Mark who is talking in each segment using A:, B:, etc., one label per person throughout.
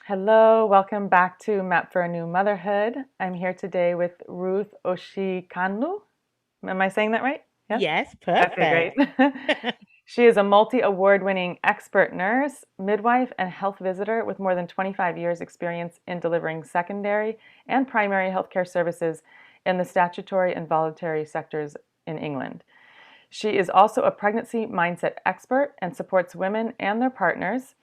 A: Hello, welcome back to Map for a New Motherhood. I'm here today with Ruth Oshikanlu. Am I saying that right? Yes?
B: Yes,
A: Okay, great.
B: perfect.
A: She is a multi-award-winning expert nurse, midwife, and health visitor with more than 25 years experience in delivering secondary and primary healthcare services in the statutory and voluntary sectors in England. She is also a pregnancy mindset expert and supports women and their partners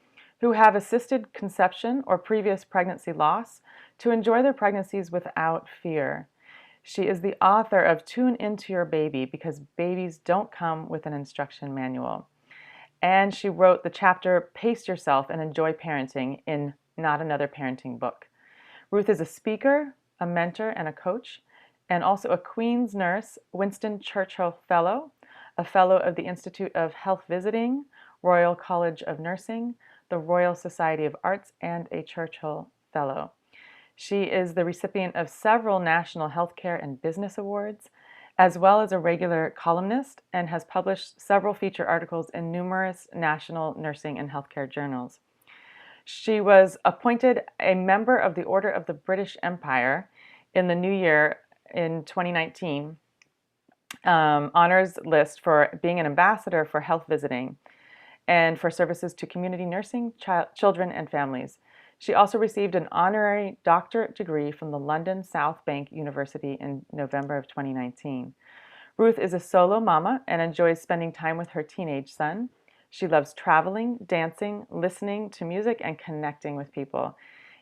A: who have assisted conception or previous pregnancy loss to enjoy their pregnancies without fear. She is the author of Tune Into Your Baby because babies don't come with an instruction manual. And she wrote the chapter Pace Yourself and Enjoy Parenting in Not Another Parenting Book. Ruth is a speaker, a mentor, and a coach, and also a Queen's Nurse, Winston Churchill Fellow, a Fellow of the Institute of Health Visiting, Royal College of Nursing, the Royal Society of Arts, and a Churchill Fellow. She is the recipient of several national healthcare and business awards, as well as a regular columnist, and has published several feature articles in numerous national nursing and healthcare journals. She was appointed a member of the Order of the British Empire in the new year in 2019 honors list for being an ambassador for health visiting and for services to community nursing, children, and families. She also received an honorary doctorate degree from the London South Bank University in November of 2019. Ruth is a solo mama and enjoys spending time with her teenage son. She loves traveling, dancing, listening to music, and connecting with people.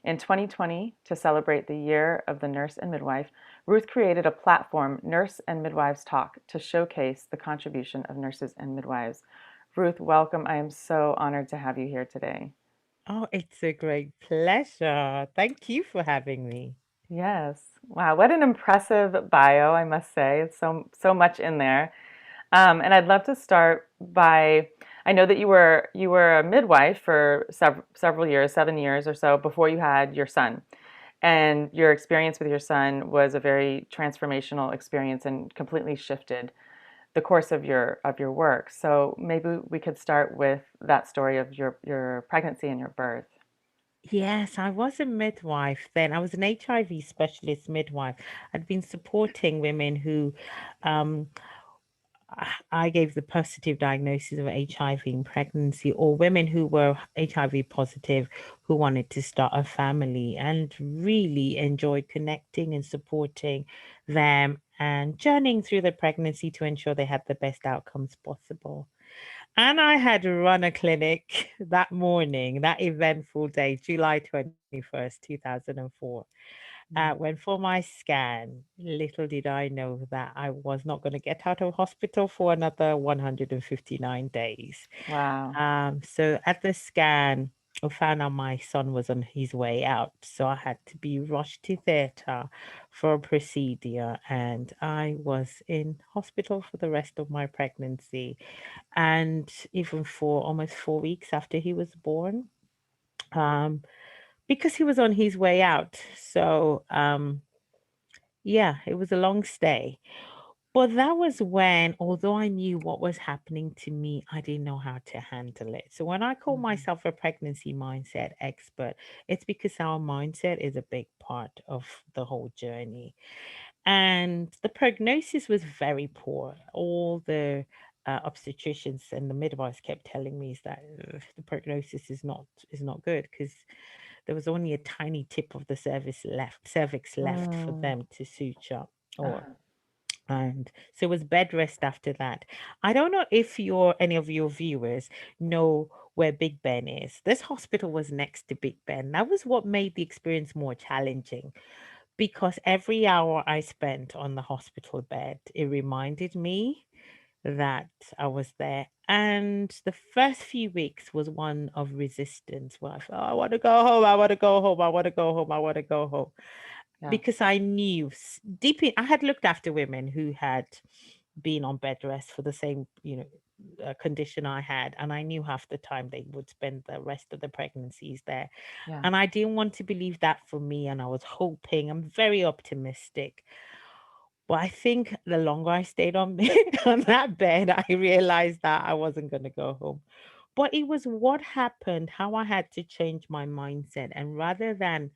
A: In 2020, to celebrate the year of the nurse and midwife, Ruth created a platform, Nurse and Midwives Talk, to showcase the contribution of nurses and midwives. Ruth, welcome. I am so honored to have you here today.
B: Oh, it's a great pleasure. Thank you for having me.
A: Yes. Wow, what an impressive bio, I must say. It's so much in there. And I'd love to start by, I know that you were a midwife for several years, 7 years or so before you had your son. And your experience with your son was a very transformational experience and completely shifted the course of your work. So maybe we could start with that story of your pregnancy and your birth.
B: Yes, I was a midwife then. I was an HIV specialist midwife. I'd been supporting women who um, I gave the positive diagnosis of HIV in pregnancy, or women who were HIV positive who wanted to start a family, and really enjoyed connecting and supporting them and journeying through the pregnancy to ensure they had the best outcomes possible. And I had run a clinic that morning, that eventful day, July 21st, 2004.
A: Mm.
B: When for my scan, little did I know that I was not going to get out of hospital for another 159 days.
A: Wow.
B: So at the scan, I found out my son was on his way out. So I had to be rushed to theatre for a procedure. And I was in hospital for the rest of my pregnancy. And even for almost 4 weeks after he was born, um, because he was on his way out. So, yeah, it was a long stay. But that was when, although I knew what was happening to me, I didn't know how to handle it. So when I call
A: Mhm.
B: myself a pregnancy mindset expert, it's because our mindset is a big part of the whole journey. And the prognosis was very poor. All the obstetricians and the midwives kept telling me is that the prognosis is not good because there was only a tiny tip of the cervix left for
A: Mm.
B: them to suture or
A: Uh-huh.
B: and so it was bed rest after that. I don't know if any of your viewers know where Big Ben is. This hospital was next to Big Ben. That was what made the experience more challenging because every hour I spent on the hospital bed, it reminded me that I was there. And the first few weeks was one of resistance where I felt, I want to go home, I want to go home, I want to go home, I want to go home
A: Yeah.
B: because I knew deep in, I had looked after women who had been on bed rest for the same, condition I had, and I knew half the time they would spend the rest of the pregnancies there,
A: Yeah.
B: and I didn't want to believe that for me, and I was hoping. I'm very optimistic, but I think the longer I stayed on on that bed, I realized that I wasn't going to go home. But it was what happened, how I had to change my mindset. And rather than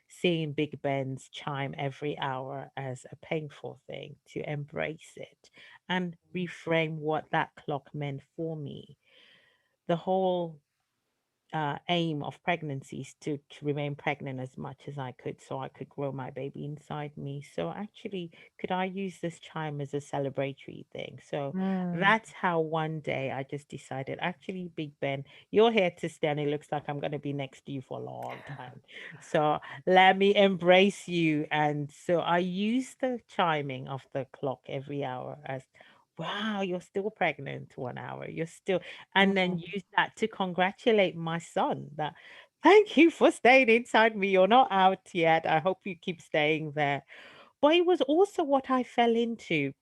B: seeing Big Ben's chime every hour as a painful thing, to embrace it and reframe what that clock meant for me. The whole aim of pregnancy is to remain pregnant as much as I could so I could grow my baby inside me. So actually, could I use this chime as a celebratory thing? So
A: Mm.
B: that's how one day I just decided, actually, Big Ben, you're here to stay and it looks like I'm going to be next to you for a long time. So let me embrace you. And so I use the chiming of the clock every hour as, wow, you're still pregnant 1 hour. You're still, and then
A: Mm.
B: use that to congratulate my son that thank you for staying inside me. You're not out yet. I hope you keep staying there. But it was also what I fell into.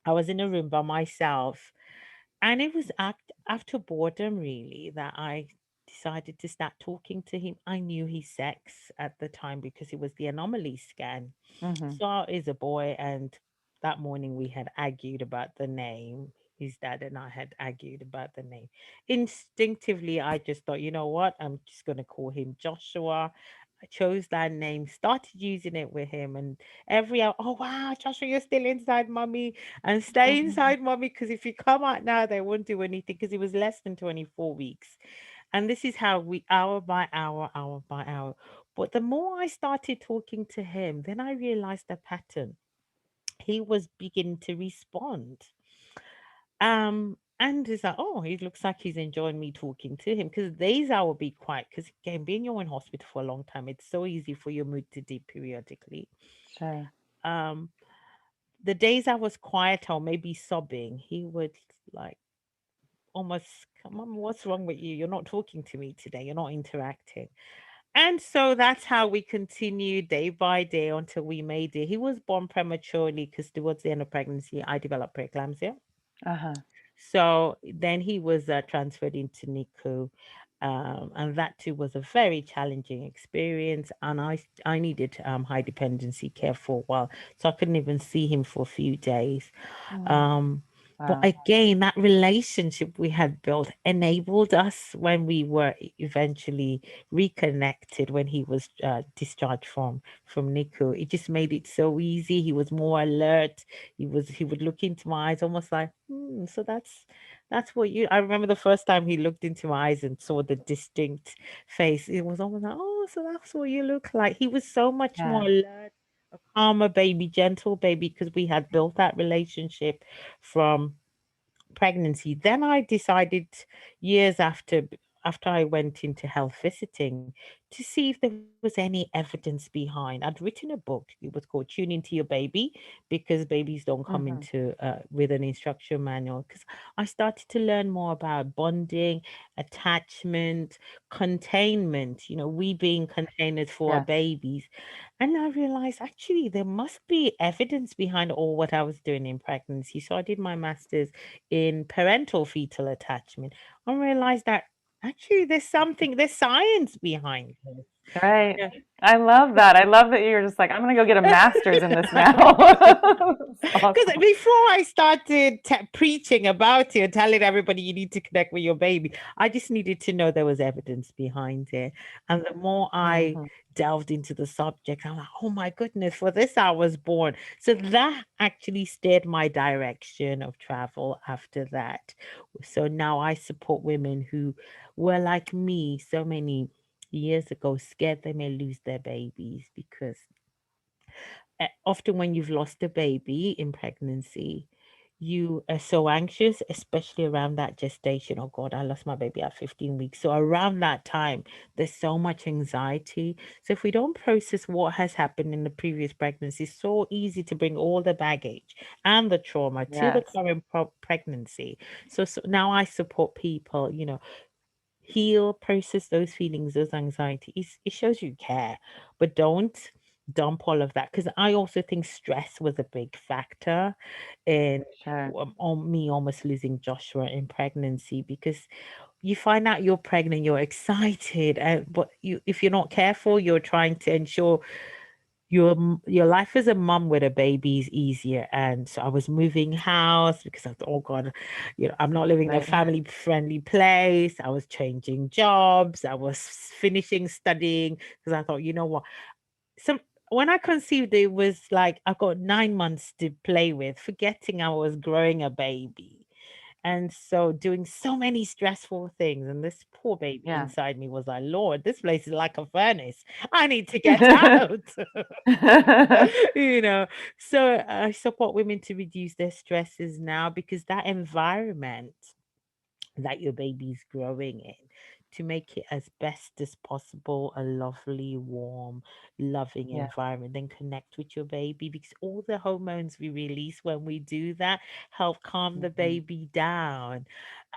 B: I was in a room by myself, and it was after boredom, really, that I decided to start talking to him. I knew his sex at the time because it was the anomaly scan.
A: Mhm.
B: So is a boy, and that morning we had argued about the name. His dad and I had argued about the name. Instinctively, I just thought, you know what? I'm just going to call him Joshua. I chose that name, started using it with him, and every hour, oh wow, Joshua, you're still inside mommy, and stay
A: Mhm.
B: inside mommy because if you come out now, they won't do anything because it was less than 24 weeks. And this is how we, hour by hour, hour by hour. But the more I started talking to him, then I realized the pattern. He was beginning to respond. And it's like, oh, he looks like he's enjoying me talking to him. Because days I will be quiet. Because again, being you're in hospital for a long time, it's so easy for your mood to dip periodically.
A: Sure.
B: Um, the days I was quiet or maybe sobbing, he would like almost, come on, what's wrong with you? You're not talking to me today. You're not interacting. And so that's how we continued day by day until we made it. He was born prematurely because towards the end of pregnancy, I developed preeclampsia.
A: Uh-huh.
B: So then he was transferred into NICU. And that too was a very challenging experience. And I needed high dependency care for a while. So I couldn't even see him for a few days.
A: Mm.
B: Um, but
A: Wow.
B: again, that relationship we had built enabled us when we were eventually reconnected when he was discharged from NICU. It just made it so easy. He was more alert. He would look into my eyes almost like, so that's what you. I remember the first time he looked into my eyes and saw the distinct face. It was almost like, oh, so that's what you look like. He was so much more
A: Yeah.
B: alert, a calmer baby, gentle baby, because we had built that relationship from pregnancy. Then I decided years after I went into health visiting to see if there was any evidence behind. I'd written a book. It was called Tune Into Your Baby because babies don't come
A: Mhm.
B: into with an instruction manual. Because I started to learn more about bonding, attachment, containment. We being containers for our
A: Yes.
B: babies. And I realized actually there must be evidence behind all what I was doing in pregnancy. So I did my master's in parental fetal attachment and realized that actually there's science behind this.
A: Right.
B: Yeah.
A: I love that. I love that you're just like, I'm gonna go get a master's in this now. It's
B: Because
A: awesome.
B: before I started preaching about it, telling everybody you need to connect with your baby, I just needed to know there was evidence behind it. And the more I
A: Mhm.
B: delved into the subject, I'm like, oh my goodness, for this I was born. So that actually steered my direction of travel after that. So now I support women who were like me so many years ago, scared they may lose their babies because often when you've lost a baby in pregnancy, you are so anxious, especially around that gestation. Oh God, I lost my baby at 15 weeks. So around that time, there's so much anxiety. So if we don't process what has happened in the previous pregnancy, it's so easy to bring all the baggage and the trauma to the
A: Yes.
B: current pregnancy. So now I support people, heal, process those feelings, those anxieties. It shows you care, but don't dump all of that. Because I also think stress was a big factor in
A: Sure.
B: on me almost losing Joshua in pregnancy because you find out you're pregnant, you're excited, but if you're not careful, you're trying to ensure your life as a mom with a baby is easier. And so I was moving house because I thought, oh God, I'm not living in a
A: Right.
B: family friendly place. I was changing jobs. I was finishing studying because I thought, you know what? Some When I conceived, it was like I got 9 months to play with, forgetting I was growing a baby. And so doing so many stressful things. And this poor baby
A: Yeah.
B: inside me was like, Lord, this place is like a furnace. I need to get out. you know. So I support women to reduce their stresses now because that environment that your baby's growing in, to make it as best as possible a lovely, warm, loving
A: Yeah.
B: environment. Then connect with your baby because all the hormones we release when we do that help calm the
A: Mhm.
B: baby down.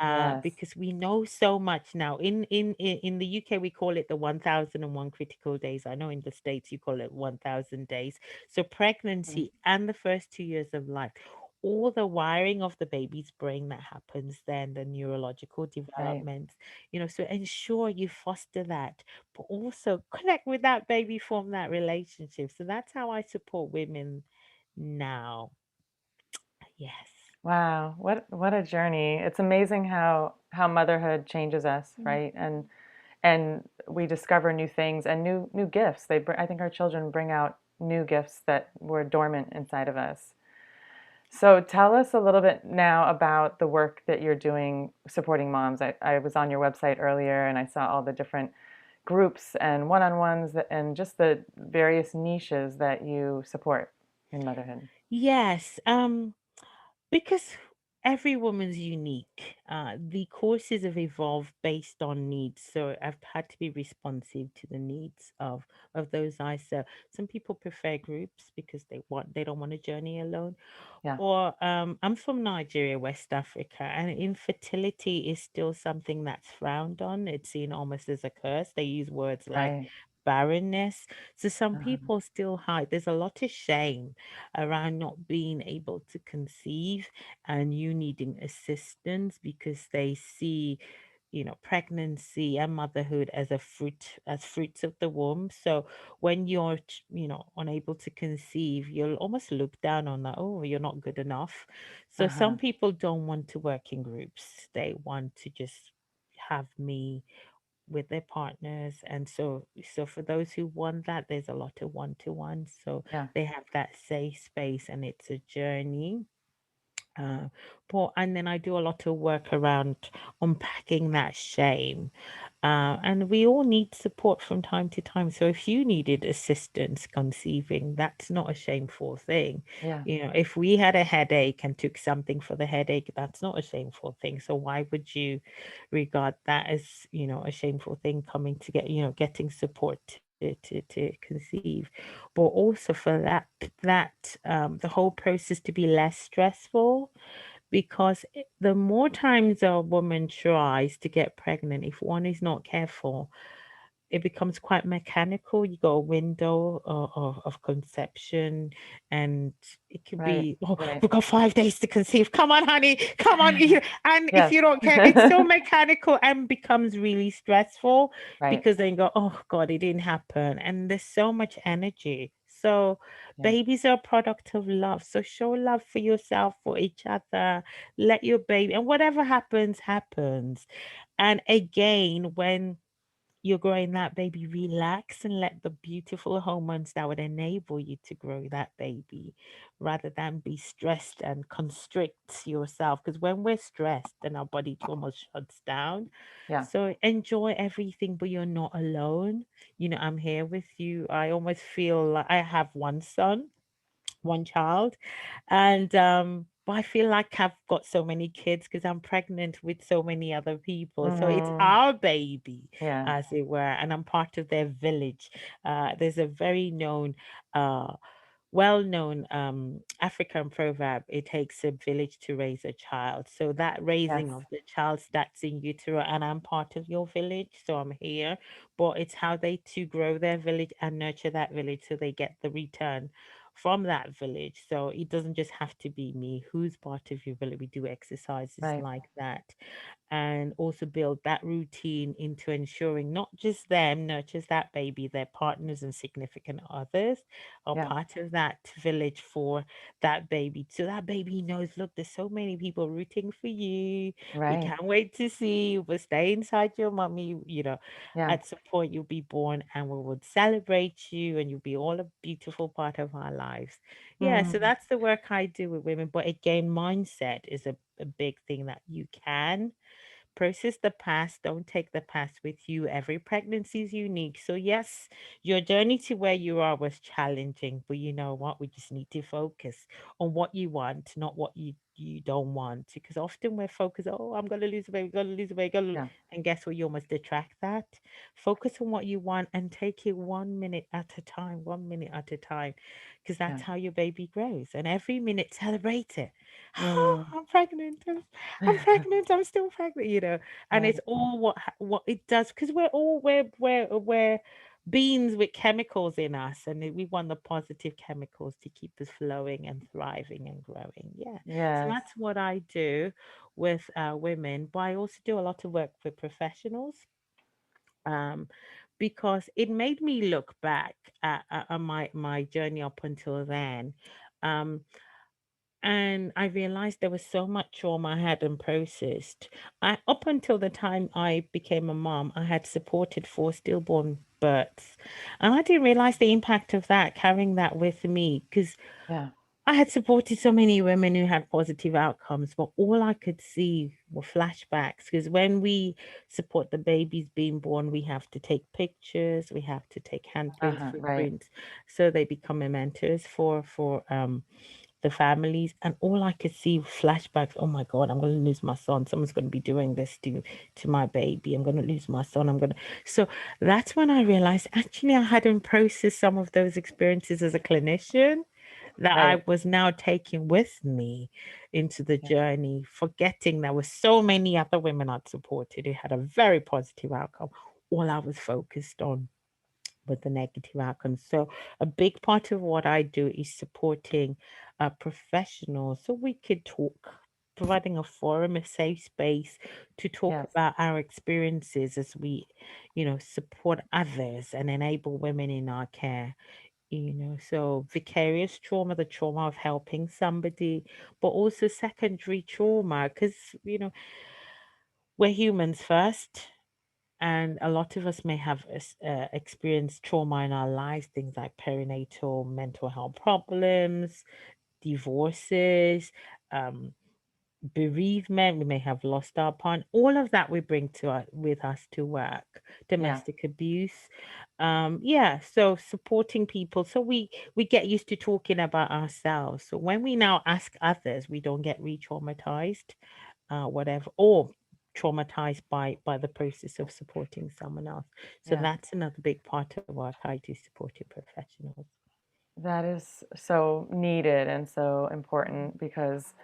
A: Yes.
B: Because we know so much now. In the UK, we call it the 1001 critical days. I know in the States you call it 1000 days. So
A: Mm.
B: pregnancy and the first 2 years of life, all the wiring of the baby's brain that happens then, the neurological
A: Right.
B: developments, so ensure you foster that, but also connect with that baby, form that relationship. So that's how I support women now. Yes.
A: Wow. What a journey. It's amazing how motherhood changes us,
B: Mhm.
A: right? And we discover new things and new gifts. I think our children bring out new gifts that were dormant inside of us. So tell us a little bit now about the work that you're doing supporting moms. I was on your website earlier and I saw all the different groups and one-on-ones and just the various niches that you support in motherhood.
B: Yes. Because every woman's unique. The courses have evolved based on needs, so I've had to be responsive to the needs of those I serve. Some people prefer groups because they don't want to journey alone.
A: Yeah,
B: Or I'm from Nigeria, West Africa, and infertility is still something that's frowned on. It's seen almost as a curse. They use words like
A: right.
B: barrenness. So some
A: Uh-huh.
B: people still hide. There's a lot of shame around not being able to conceive and you needing assistance because they see, pregnancy and motherhood as as fruits of the womb. So when you're, unable to conceive, you'll almost look down on that. Oh, you're not good enough. So some
A: Uh-huh.
B: people don't want to work in groups. They want to just have me with their partners. And so for those who want that, there's a lot of one-to-one. So
A: Yeah.
B: they have that safe space and it's a journey. uh, but and then I do a lot of work around unpacking that shame. And we all need support from time to time. So if you needed assistance conceiving, that's not a shameful thing.
A: Yeah.
B: If we had a headache and took something for the headache, that's not a shameful thing. So why would you regard that as, a shameful thing coming to getting support to conceive? But also for the whole process to be less stressful, because the more times a woman tries to get pregnant, if one is not careful, it becomes quite mechanical. You got a window of conception, and it could
A: Right.
B: be, oh,
A: Right.
B: we've got 5 days to conceive. Come on, honey, come on. And if
A: Yes.
B: you don't care, it's so mechanical and becomes really stressful
A: Right.
B: because then you go, oh God, it didn't happen. And there's so much energy. So
A: Yeah.
B: babies are a product of love. So show love for yourself, for each other. Let your baby, and whatever happens, happens. And again, when you're growing that baby, relax and let the beautiful hormones that would enable you to grow that baby rather than be stressed and constrict yourself. Because when we're stressed, then our body almost shuts down.
A: Yeah.
B: So enjoy everything, but you're not alone. I'm here with you. I almost feel like I have one son, one child, and but I feel like I've got so many kids because I'm pregnant with so many other people. So it's
A: Hmm.
B: our baby,
A: Yeah.
B: as it were, and I'm part of their village. There's a very uh, well-known African proverb: "It takes a village to raise a child." So that raising
A: Yes.
B: of the child starts in utero, and I'm part of your village, so I'm here. But it's how they to grow their village and nurture that village so they get the return from that village. So it doesn't just have to be me who's part of your village. We do exercises
A: Right.
B: like that. and also build that routine into ensuring not just them nurtures that baby, their partners and significant others are
A: Yeah.
B: part of that village for that baby. So that baby knows, look, there's so many people rooting for you. We
A: Right.
B: can't wait to see you, but stay inside your mummy.
A: Yeah.
B: At some point you'll be born and we would celebrate you and you'll be all a beautiful part of our lives. Yeah, so
A: Mm.
B: that's the work I do with women. But again, mindset is a big thing that you can process the past. Don't take the past with you. Every pregnancy is unique. So, yes, your journey to where you are was challenging, but you know what? We just need to focus on what you want, not what you don't want. Because often we're focused, oh, I'm going to lose weight, going to lose weight,
A: Yeah.
B: and guess what? You almost detract that. Focus on what you want and take it 1 minute at a time, 1 minute at a time, because
A: Yeah.
B: that's how your baby grows. And every minute, celebrate it. Oh,
A: Mm.
B: I'm pregnant. I'm pregnant. I'm still pregnant. And
A: Right.
B: it's all what it does because we're beings with chemicals in us, and we want the positive chemicals to keep us flowing and thriving and growing. Yeah, so
A: Yes.
B: that's what I do with women, but I also do a lot of work with professionals. Um, because it made me look back at my journey up until then. Um, and I realized there was so much trauma I hadn't processed. Up until the time I became a mom, I had supported 4 stillborn births. And I didn't realize the impact of that, carrying that with me, because
A: Yeah.
B: I had supported so many women who had positive outcomes, but all I could see were flashbacks. Because when we support the babies being born, we have to take pictures, we have to take handprints,
A: Uh-huh. Right.
B: footprints, so they become mementos for the families. And all I could see flashbacks. Oh my God, I'm going to lose my son. Someone's going to be doing this to my baby. I'm going to lose my son. I'm going to. So that's when I realized actually I hadn't processed some of those experiences as a clinician that
A: Right.
B: I was now taking with me into the
A: Yeah.
B: journey, forgetting there were so many other women I'd supported who had a very positive outcome. All I was focused on with the negative outcomes. So a big part of what I do is supporting professionals so we could talk, providing a forum, a safe space to talk
A: Yes.
B: about our experiences as we, support others and enable women in our care. So vicarious trauma, the trauma of helping somebody, but also secondary trauma, because, we're humans first. And a lot of us may have experienced trauma in our lives, things like perinatal mental health problems, divorces, um, bereavement. We may have lost our partner. All of that we bring with us to work.
A: Yeah.
B: Domestic abuse, yeah. So supporting people, so we get used to talking about ourselves. So when we now ask others, we don't get re-traumatized, whatever, or traumatized by the process of supporting someone else. So
A: Yeah.
B: that's another big part of work I do, supporting professionals.
A: That is so needed and so important because,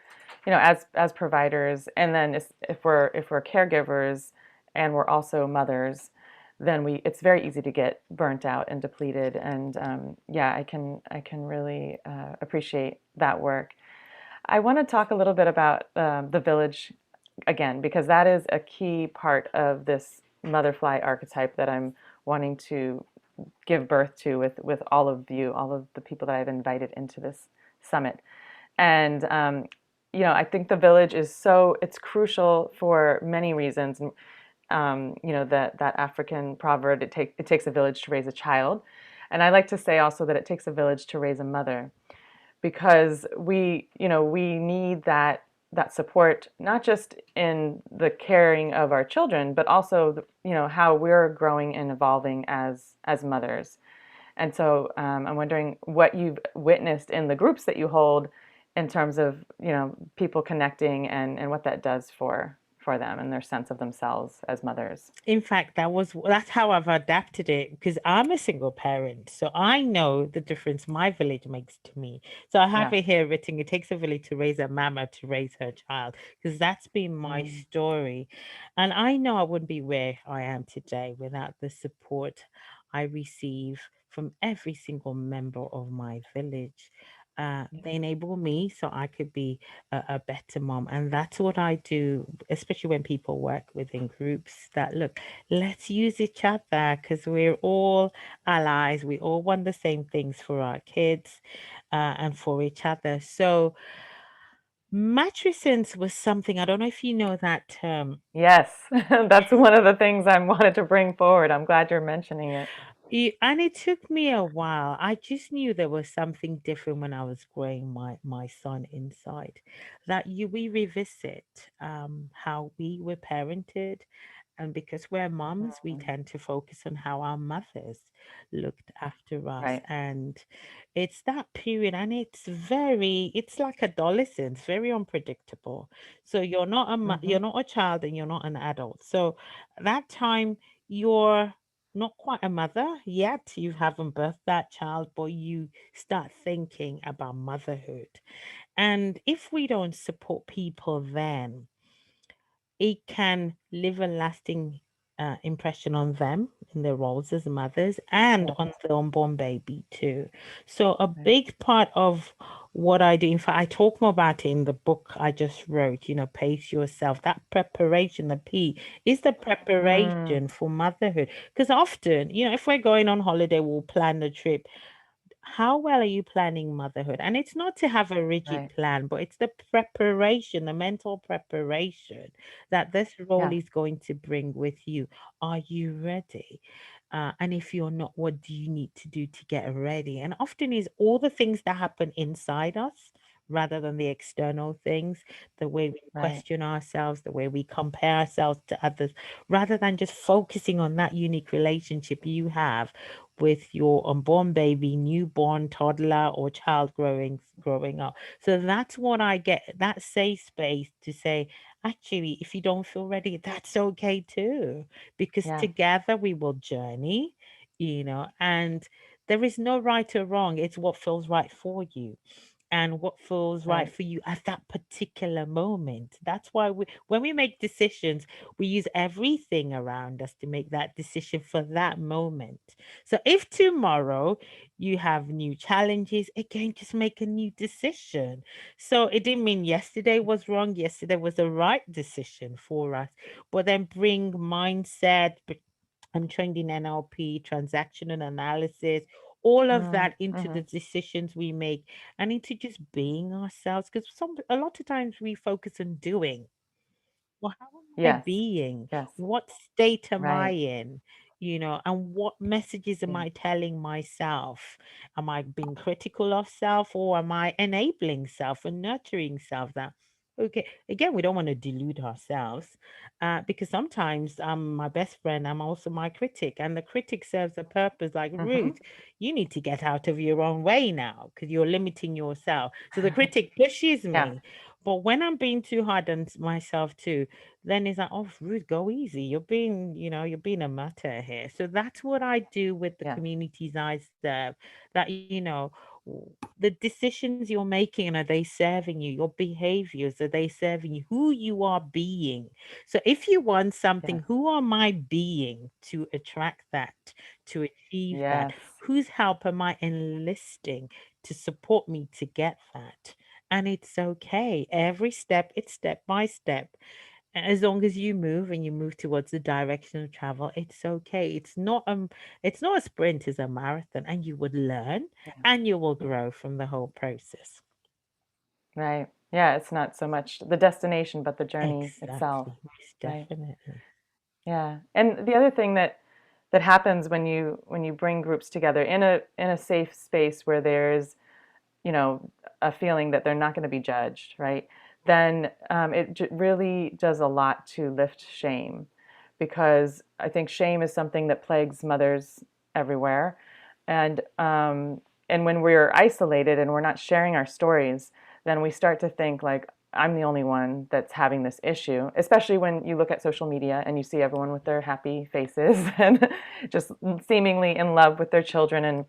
A: as providers, and then if we're caregivers and we're also mothers, then it's very easy to get burnt out and depleted. And yeah, I can really appreciate that work. I want to talk a little bit about the village again because that is a key part of this motherfly archetype that I'm wanting to give birth to with all of you, all of the people that I've invited into this summit. And I think the village is it's crucial for many reasons. That African proverb, it takes a village to raise a child. And I like to say also that it takes a village to raise a mother because we need that support, not just in the caring of our children, but also how we're growing and evolving as mothers. And so I'm wondering what you've witnessed in the groups that you hold in terms of people connecting and what that does for them and their sense of themselves as mothers.
B: In fact, that's how I've adapted it because I'm a single parent. So I know the difference my village makes to me. So I have
A: Yeah.
B: it here written, it takes a village to raise a mama to raise her child, because that's been my
A: Mm.
B: story. And I know I wouldn't be where I am today without the support I receive from every single member of my village. They enable me so I could be a better mom. And that's what I do, especially when people work within groups that look, let's use each other because we're all allies. We all want the same things for our kids and for each other. So matrescence was something, I don't know if you know that term.
A: Yes, that's one of the things I wanted to bring forward. I'm glad you're mentioning it.
B: And it took me a while. I just knew there was something different when I was growing my son inside. That you we revisit how we were parented, and because we're moms, we
A: Mm,
B: tend to focus on how our mothers looked after us.
A: right.
B: And it's that period, and it's like adolescence, very unpredictable. So
A: Hmm.
B: you're not a child and you're not an adult. So that time you're not quite a mother yet. You haven't birthed that child, but you start thinking about motherhood. And if we don't support people then, it can leave a lasting impression on them in their roles as mothers and
A: Yes,
B: on the unborn baby too. So a
A: right.
B: big part of what I do, in fact, I talk more about it in the book I just wrote, Pace Yourself. That preparation, the P, is the
A: Mm,
B: preparation for motherhood. Because often, if we're going on holiday, we'll plan a trip. How well are you planning motherhood? And it's not to have a rigid
A: right.
B: plan, but it's the preparation, the mental preparation that this role
A: Yeah,
B: is going to bring with you. Are you ready? And if you're not, what do you need to do to get ready? And often is all the things that happen inside us rather than the external things, the way we
A: right.
B: question ourselves, the way we compare ourselves to others, rather than just focusing on that unique relationship you have with your unborn baby, newborn, toddler, or child growing up. So that's what I get, that safe space to say, actually, if you don't feel ready, that's okay too. Because
A: Yeah,
B: together we will journey, and there is no right or wrong. It's what feels right for you and what feels right
A: right.
B: for you at that particular moment. That's why when we make decisions, we use everything around us to make that decision for that moment. So if tomorrow you have new challenges, again, just make a new decision. So it didn't mean yesterday was wrong. Yesterday was the right decision for us. But then bring mindset, I'm trained in NLP, transactional analysis, all of
A: Mm,
B: that into the
A: hmm.
B: decisions we make and into just being ourselves. Because a lot of times we focus on doing. Well, how am I
A: Yes,
B: being?
A: yes,
B: What state am I
A: right.
B: in? And what messages am
A: Yeah,
B: I telling myself? Am I being critical of self or am I enabling self and nurturing self that? Okay, again, we don't want to delude ourselves because sometimes I'm my best friend, I'm also my critic, and the critic serves a purpose like
A: hmm.
B: Ruth, you need to get out of your own way now because you're limiting yourself. So the critic pushes
A: Yeah,
B: me. But when I'm being too hard on myself too, then it's like, oh, Ruth, go easy. You're being a martyr here. So that's what I do with the
A: yeah,
B: communities I serve. That, the decisions you're making, are they serving you? Your behaviors, are they serving you? Who you are being. So if you want
A: yeah,
B: something, who am I being to attract that, to achieve that?
A: yes,
B: Whose help am I enlisting to support me to get that? And it's okay. Every step, it's step by step. As long as you move and you move towards the direction of travel, it's okay. It's not a sprint, it's a marathon, and you would learn
A: yeah,
B: and you will grow from the whole process.
A: right. Yeah, it's not so much the destination, but the journey itself,
B: Exactly, most
A: right?
B: definitely.
A: Yeah. And the other thing that happens when you bring groups together in a safe space where there's, you know, a feeling that they're not going to be judged, right? Then it really does a lot to lift shame, because I think shame is something that plagues mothers everywhere, and when we're isolated and we're not sharing our stories, then we start to think like, I'm the only one that's having this issue, especially when you look at social media and you see everyone with their happy faces and just seemingly in love with their children,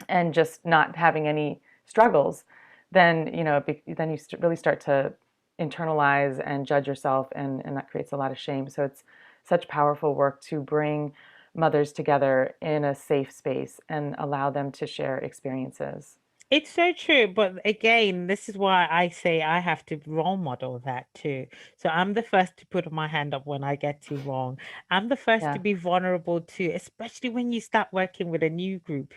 A: and just not having any struggles. Then then you really start to internalize and judge yourself, and that creates a lot of shame. So it's such powerful work to bring mothers together in a safe space and allow them to share experiences.
B: It's so true, but again, this is why I say I have to role model that too. So I'm the first to put my hand up when I get it wrong. I'm the first to
A: Yeah.
B: be vulnerable too, especially when you start working with a new group.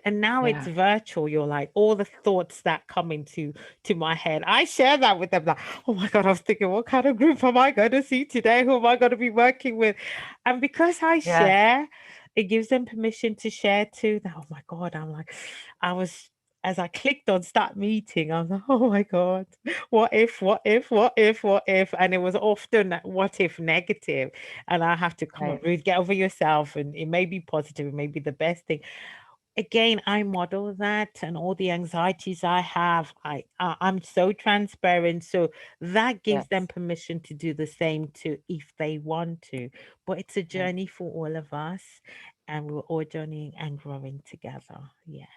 B: And now it's
A: Yeah.
B: virtual. You're like all the thoughts that come into to my head. I share that with them. Like, oh my God, I was thinking, what kind of group am I going to see today? Who am I going to be working with? And because I
A: Yes.
B: share, it gives them permission to share too. Now, oh my God, I'm like, I was as I clicked on start meeting, I was like, oh my God, what if, what if, what if, what if? And it was often that what if negative. And I have to come on,
A: Right.
B: Ruth, get over yourself. And it may be positive, it may be the best thing. Again, I model that and all the anxieties I have. I'm so transparent. So that gives them
A: Yes.
B: permission to do the same too if they want to. But it's a
A: Right.
B: journey for all of us, and we're all journeying and growing together. Yes.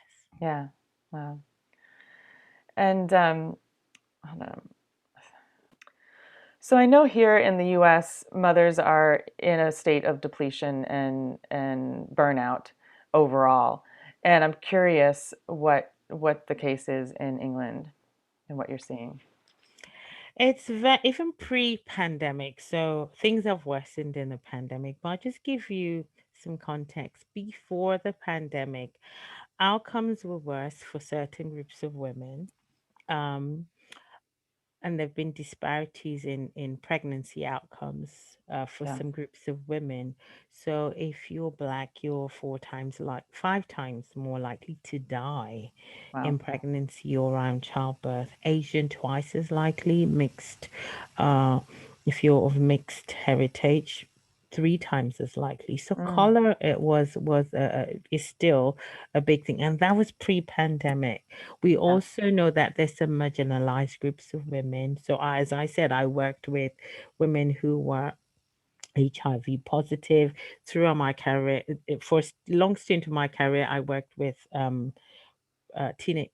A: Yeah. Wow. And hold on. So I know here in the US, mothers are in a state of depletion and burnout overall. And I'm curious what the case is in England and what you're seeing.
B: Even pre-pandemic, so things have worsened in the pandemic. But I'll just give you some context. Before the pandemic, outcomes were worse for certain groups of women. Um, and there have been disparities in pregnancy outcomes for
A: Yeah.
B: some groups of women. So if you're Black, you're 4 times, like 5 times more likely to die
A: Wow.
B: in pregnancy or around childbirth. Asian, twice as likely. Mixed, uh, if you're of mixed heritage, 3 times as likely. So
A: Mm.
B: color it was is still a big thing, and that was pre-pandemic. We
A: Yeah.
B: also know that there's some marginalized groups of women. So as I said, I worked with women who were HIV positive throughout my career. For a long stint of my career, I worked with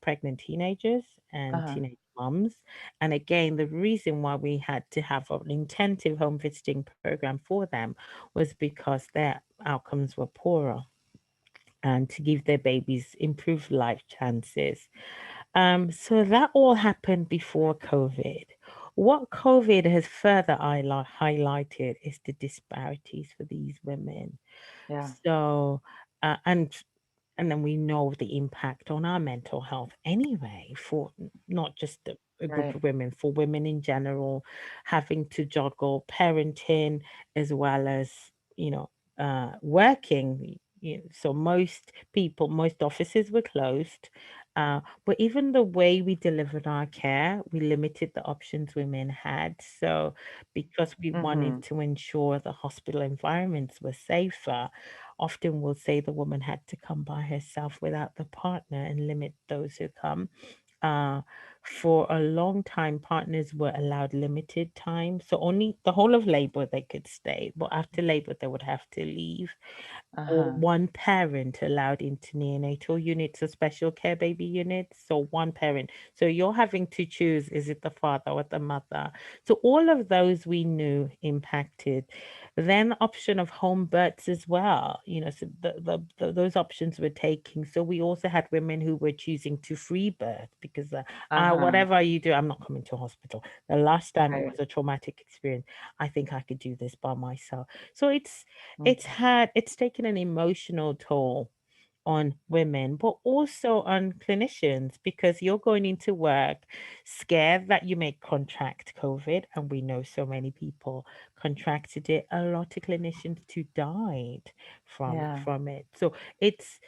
B: pregnant teenagers and
A: Uh-huh.
B: teenage mums. And again, the reason why we had to have an intensive home visiting program for them was because their outcomes were poorer and to give their babies improved life chances. So that all happened before COVID. What COVID has further highlighted is the disparities for these women.
A: Yeah.
B: So, uh, and and then we know the impact on our mental health anyway, for not just a group
A: Right.
B: of women, for women in general, having to juggle parenting as well as, you know, working. So most people, most offices were closed. But even the way we delivered our care, we limited the options women had. So because we
A: Mm-hmm.
B: wanted to ensure the hospital environments were safer, often we'll say the woman had to come by herself without the partner and limit those who come. Uh, for a long time, partners were allowed limited time. So only the whole of labor they could stay, but after labor, they would have to leave or
A: Uh-huh.
B: one parent allowed into neonatal units or special care baby units. So one parent. So you're having to choose, is it the father or the mother? So all of those we knew impacted. Then the option of home births as well. So those options were taking. So we also had women who were choosing to free birth because
A: Uh-huh.
B: whatever you do, I'm not coming to a hospital. The last time it
A: Right.
B: was a traumatic experience, I think I could do this by myself. So
A: Okay.
B: it's taken an emotional toll on women, but also on clinicians because you're going into work scared that you may contract COVID, and we know so many people contracted it. A lot of clinicians too died from
A: Yeah.
B: from it. So it's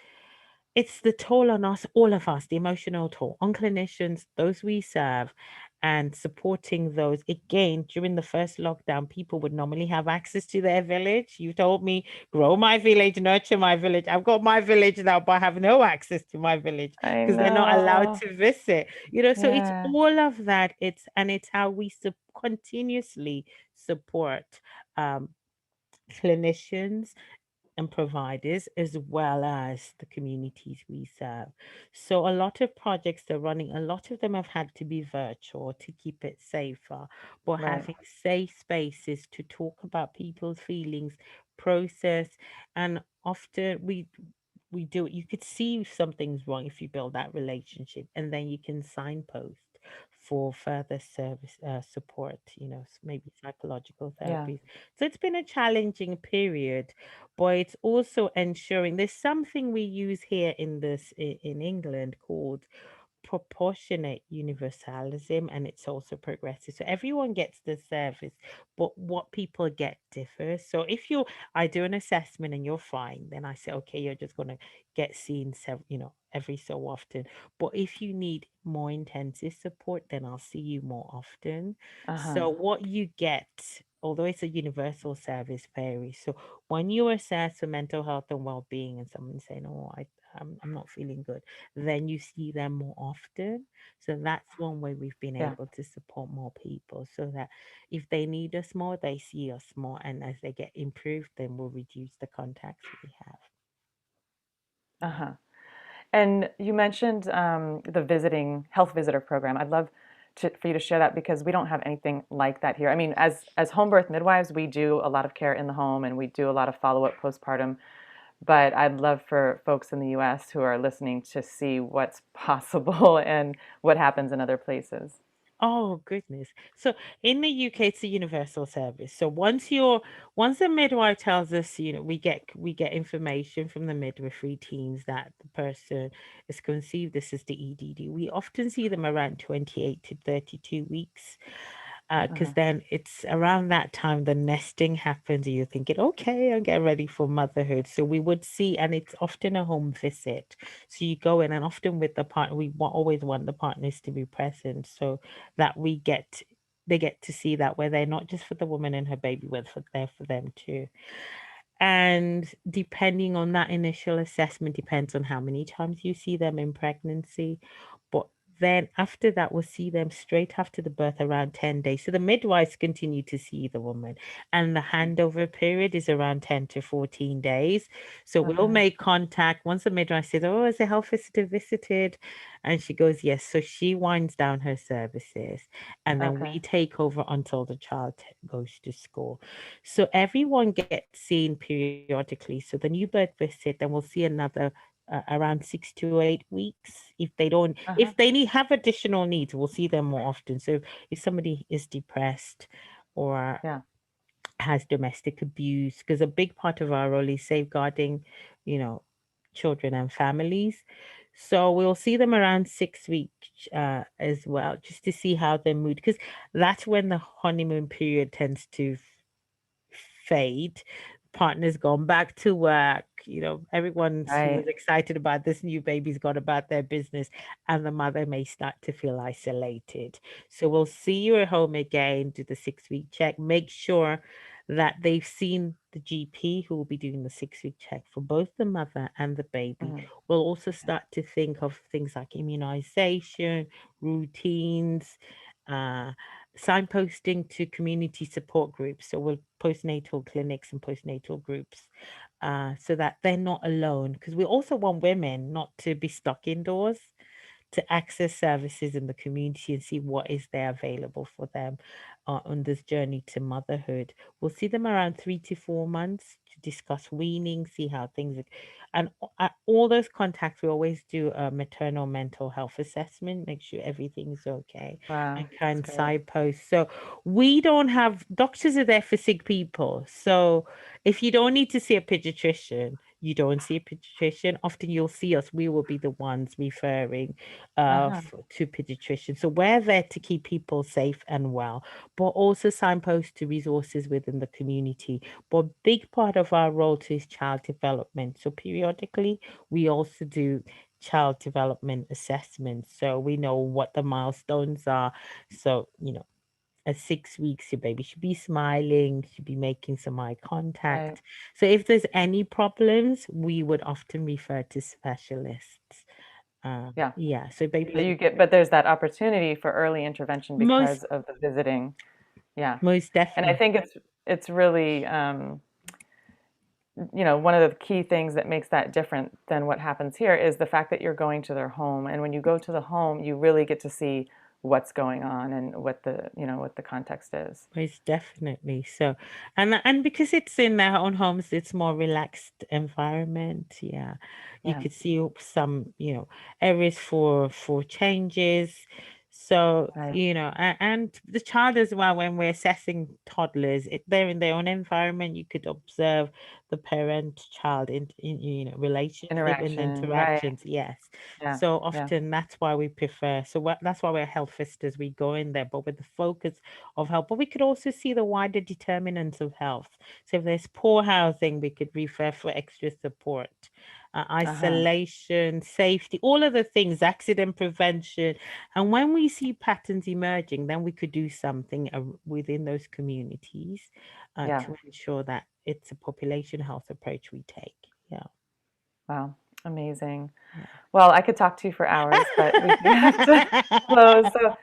B: it's the toll on us, all of us, the emotional toll on clinicians, those we serve, and supporting those. Again, during the first lockdown, people would normally have access to their village. You told me, grow my village, nurture my village. I've got my village now, but I have no access to my village
A: I
B: because they're not allowed
A: know.
B: to visit. So it's
A: Yeah.
B: all of that. It's how we continuously support um, clinicians and providers as well as the communities we serve. So a lot of projects they're running, a lot of them have had to be virtual to keep it safer, but
A: Right.
B: having safe spaces to talk about people's feelings, process, and often we we do it. You could see if something's wrong if you build that relationship, and then you can signpost for further service support, maybe psychological
A: Yeah.
B: therapies. So it's been a challenging period, but it's also ensuring there's something we use here in England called proportionate universalism, and it's also progressive. So everyone gets the service, but what people get differs. So if I do an assessment and you're fine, then I say, okay, you're just going to get seen, every so often. But if you need more intensive support, then I'll see you more often.
A: Uh-huh.
B: So what you get, although it's a universal service, varies. So when you assess for mental health and well-being, and someone's saying, "Oh, I'm not feeling good," then you see them more often. So that's one way we've been
A: Yeah.
B: able to support more people, so that if they need us more, they see us more. And as they get improved, then we'll reduce the contacts we have. Yeah.
A: Uh-huh. And you mentioned the visiting health visitor program. I'd love for you to share that because we don't have anything like that here. I mean, as home birth midwives, we do a lot of care in the home and we do a lot of follow-up postpartum. But I'd love for folks in the US who are listening to see what's possible and what happens in other places.
B: Oh goodness. So in the UK it's a universal service. So once the midwife tells us, we get information from the midwifery teams that the person is conceived. This is the EDD. We often see them around 28 to 32 weeks. Because
A: Uh-huh.
B: then it's around that time the nesting happens, and you're thinking, okay, I'm getting ready for motherhood. So we would see, and it's often a home visit. So you go in, and often with the partner, always want the partners to be present, so that they get to see that where they're not just for the woman and her baby, but they're for them too. And depending on that initial assessment, depends on how many times you see them in pregnancy. But then after that, we'll see them straight after the birth around 10 days. So the midwives continue to see the woman, and the handover period is around 10 to 14 days. So we'll
A: Okay.
B: make contact once the midwife says, "Oh, has the health visitor visited?" And she goes, "Yes." So she winds down her services, and then we
A: Okay.
B: take over until the child goes to school. So everyone gets seen periodically. So the new birth visit, then we'll see another around 6 to 8 weeks.
A: Uh-huh.
B: If they have additional needs, we'll see them more often. So if somebody is depressed or
A: Yeah.
B: has domestic abuse, because a big part of our role is safeguarding, you know, children and families. So we'll see them around 6 weeks as well, just to see how they mood, because that's when the honeymoon period tends to fade. Partner's gone back to work. Everyone who was
A: Right.
B: excited about this new baby's gone about their business, and the mother may start to feel isolated. So we'll see you at home again, do the 6 week check, make sure that they've seen the GP who will be doing the 6 week check for both the mother and the baby.
A: Mhm.
B: We'll also start to think of things like immunization, routines, uh, signposting to community support groups. So we'll postnatal clinics and postnatal groups, so that they're not alone. Because we also want women not to be stuck indoors, to access services in the community and see what is there available for them on this journey to motherhood. We'll see them around 3 to 4 months to discuss weaning, see how things are. And at all those contacts, we always do a maternal mental health assessment, make sure everything's okay, and
A: Wow. That's
B: kind of
A: great.
B: signpost. So we don't have doctors are there for sick people. So if you don't need to see a pediatrician, you don't see a pediatrician. Often you'll see us, we will be the ones referring
A: Uh-huh.
B: to pediatricians. So we're there to keep people safe and well, but also signpost to resources within the community. But a big part of our role too is child development. So periodically, we also do child development assessments. So we know what the milestones are. So, at 6 weeks, your baby should be smiling, should be making some eye
A: Right.
B: contact. So if there's any problems, we would often refer to specialists.
A: Yeah.
B: Yeah, so babies
A: But there's that opportunity for early intervention
B: most
A: because of the visiting. Yeah.
B: most
A: And I
B: definitely.
A: think it's really one of the key things that makes that different than what happens here is the fact that you're going to their home. And when you go to the home, you really get to see what's going on and what the context is.
B: It's definitely so. And because it's in their own homes, it's more relaxed environment. Yeah. You
A: Yeah.
B: could see some, areas for changes. So,
A: Right.
B: and the child as well, when we're assessing toddlers, they're in their own environment. You could observe the parent-child relationship and
A: Interaction. Right.
B: interactions. Yes.
A: Yeah.
B: So
A: Yeah.
B: often that's why we prefer. So that's why we're health visitors. We go in there, but with the focus of health, but we could also see the wider determinants of health. So if there's poor housing, we could refer for extra support,
A: Uh-huh.
B: isolation, safety, all of the things, accident prevention. And when we see patterns emerging, then we could do something within those communities
A: Yeah.
B: to ensure that it's a population health approach we take. Yeah.
A: Wow. Amazing.
B: Yeah.
A: Well, I could talk to you for hours, but we do have to close. So,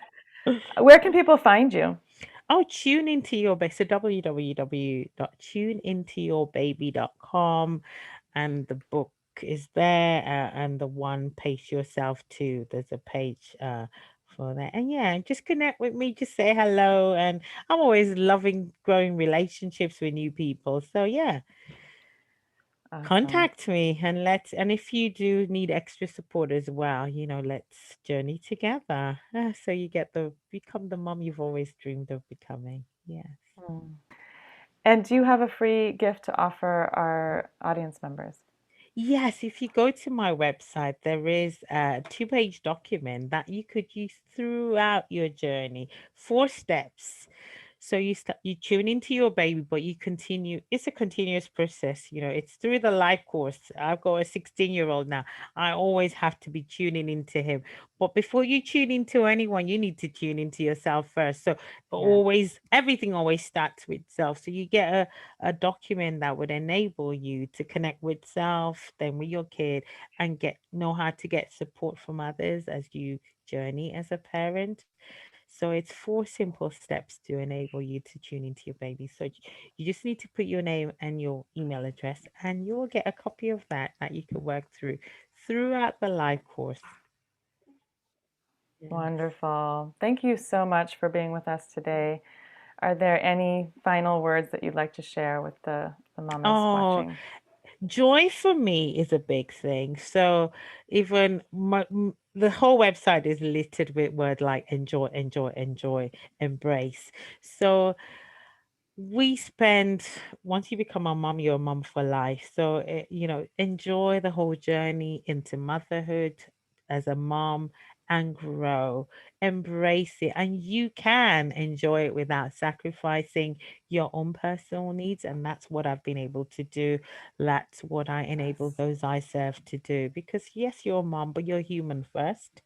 A: where can people find you?
B: Oh, tune into your baby. So www.tuneintoyourbaby.com, and the book is there, and the one Pace Yourself to. There's a page for that. And yeah, just connect with me, just say hello. And I'm always loving growing relationships with new people. So yeah,
A: Awesome.
B: contact me and if you do need extra support as well, let's journey together. So you become the mom you've always dreamed of becoming. Yes.
A: Mm. And do you have a free gift to offer our audience members?
B: Yes, if you go to my website, there is a two-page document that you could use throughout your journey. 4 steps. So you tune into your baby, but you continue. It's a continuous process. It's through the life course. I've got a 16-year-old now. I always have to be tuning into him. But before you tune into anyone, you need to tune into yourself first. So
A: Yeah.
B: everything always starts with self. So you get a document that would enable you to connect with self, then with your kid, and know how to get support from others as you journey as a parent. So it's 4 simple steps to enable you to tune into your baby. So you just need to put your name and your email address, and you will get a copy of that you can work throughout the live course. Yes.
A: Wonderful. Thank you so much for being with us today. Are there any final words that you'd like to share with the mamas
B: Oh,
A: watching?
B: joy for me is a big thing. So even the whole website is littered with words like enjoy, enjoy, enjoy, embrace. So we spend once you become a mom, you're a mom for life. So enjoy the whole journey into motherhood as a mom and grow, embrace it, and you can enjoy it without sacrificing your own personal needs. And that's what I've been able to do. That's what I enable
A: Yes.
B: those I serve to do, because yes, you're a mom, but you're human first,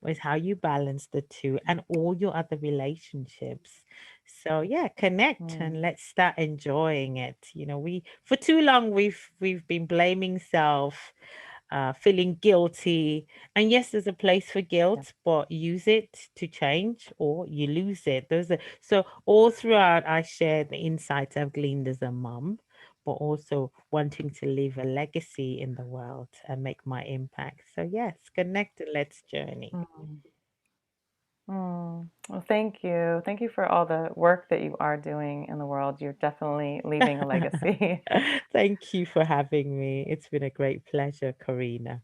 B: is how you balance the two and all your other relationships. So yeah, connect and
A: Mm,
B: let's start enjoying it. We for too long we've been blaming self, feeling guilty. And yes, there's a place for
A: yeah.
B: guilt, but use it to change or you lose it. So all throughout I share the insights I've gleaned as a mom, but also wanting to leave a legacy in the world and make my impact. So yes, connect and let's journey.
A: Mm, Well, thank you. Thank you for all the work that you are doing in the world. You're definitely leaving a legacy.
B: Thank you for having me. It's been a great pleasure, Karina.